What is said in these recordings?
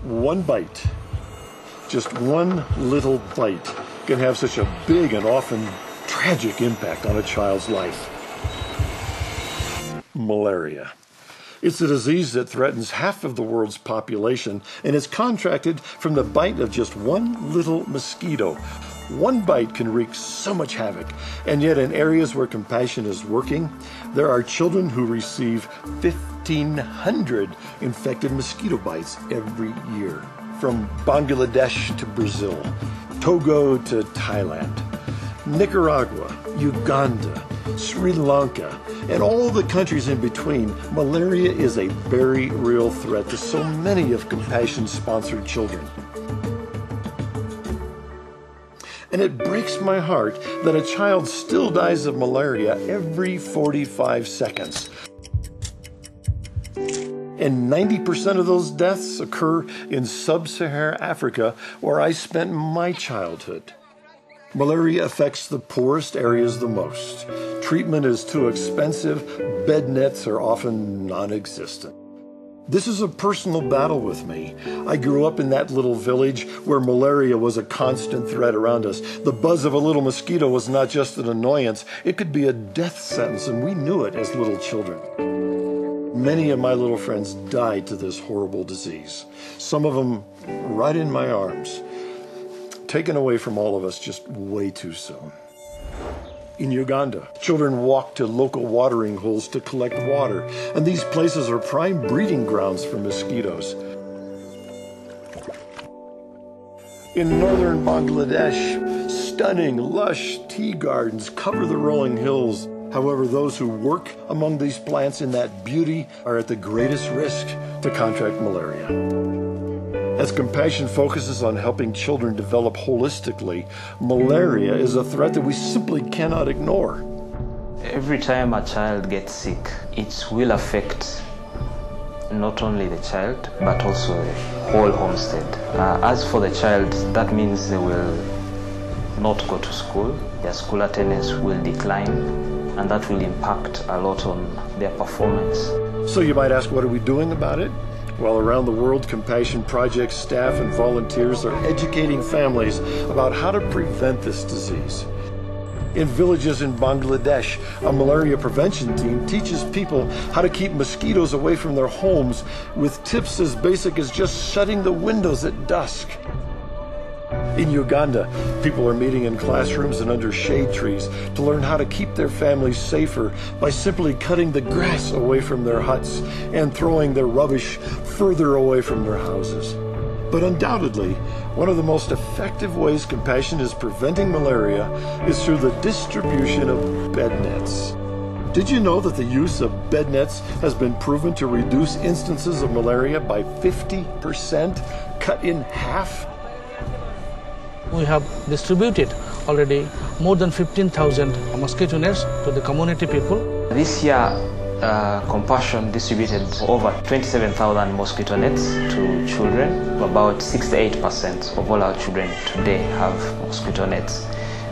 One bite, just one little bite, can have such a big and often tragic impact on a child's life. Malaria. It's a disease that threatens half of the world's population, and is contracted from the bite of just one little mosquito. One bite can wreak so much havoc, and yet in areas where compassion is working, there are children who receive 1,500 infected mosquito bites every year. From Bangladesh to Brazil, Togo to Thailand, Nicaragua, Uganda, Sri Lanka, and all the countries in between, malaria is a very real threat to so many of Compassion-sponsored children. And it breaks my heart that a child still dies of malaria every 45 seconds. And 90% of those deaths occur in sub-Saharan Africa, where I spent my childhood. Malaria affects the poorest areas the most. Treatment is too expensive, bed nets are often non-existent. This is a personal battle with me. I grew up in that little village where malaria was a constant threat around us. The buzz of a little mosquito was not just an annoyance, it could be a death sentence, and we knew it as little children. Many of my little friends died to this horrible disease, some of them right in my arms, taken away from all of us just way too soon. In Uganda, children walk to local watering holes to collect water, and these places are prime breeding grounds for mosquitoes. In northern Bangladesh, stunning, lush tea gardens cover the rolling hills. However, those who work among these plants in that beauty are at the greatest risk to contract malaria. As Compassion focuses on helping children develop holistically, malaria is a threat that we simply cannot ignore. Every time a child gets sick, it will affect not only the child, but also the whole homestead. As for the child, that means they will not go to school, their school attendance will decline, and that will impact a lot on their performance. So you might ask, what are we doing about it? Well, around the world, Compassion Project staff and volunteers are educating families about how to prevent this disease. In villages in Bangladesh, a malaria prevention team teaches people how to keep mosquitoes away from their homes with tips as basic as just shutting the windows at dusk. In Uganda, people are meeting in classrooms and under shade trees to learn how to keep their families safer by simply cutting the grass away from their huts and throwing their rubbish further away from their houses. But undoubtedly, one of the most effective ways Compassion is preventing malaria is through the distribution of bed nets. Did you know that the use of bed nets has been proven to reduce instances of malaria by 50%, cut in half? We have distributed already more than 15,000 mosquito nets to the community people. This year, Compassion distributed over 27,000 mosquito nets to children. About 68% of all our children today have mosquito nets.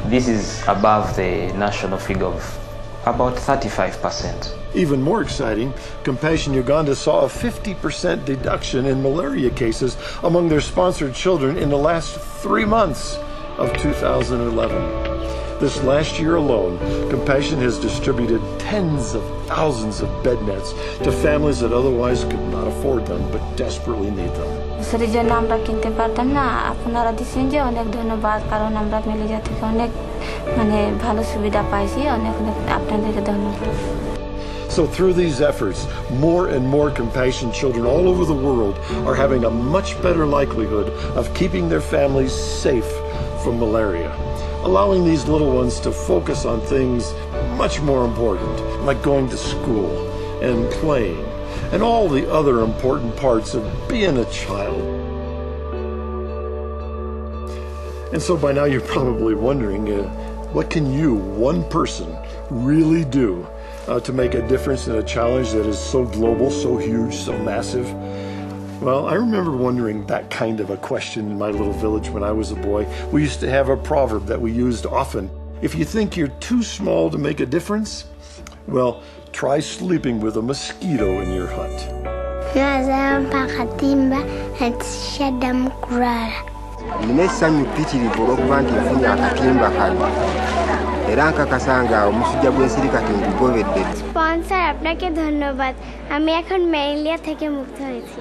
This is above the national figure of about 35%. Even more exciting, Compassion Uganda saw a 50% deduction in malaria cases among their sponsored children in the last 3 months of 2011. This last year alone, Compassion has distributed tens of thousands of bed nets to families that otherwise could not afford them but desperately need them. So through these efforts, more and more Compassion children all over the world are having a much better likelihood of keeping their families safe from malaria, allowing these little ones to focus on things much more important, like going to school and playing, and all the other important parts of being a child. And so by now you're probably wondering, what can you, one person, really do to make a difference in a challenge that is so global, so huge, so massive? Well, I remember wondering that kind of a question in my little village when I was a boy. We used to have a proverb that we used often. If you think you're too small to make a difference, well, try sleeping with a mosquito in your hut. Nazam pakatimba shadam kurala. Nessanyu pitirivu olw'okuba nti nfunye akatimba kano era nkakasa nga omusujja gw'ensirikati ngugobedde. Sponsor আপনাকে ধন্যবাদ, আমি এখন malaria থেকে মুক্ত হয়েছি।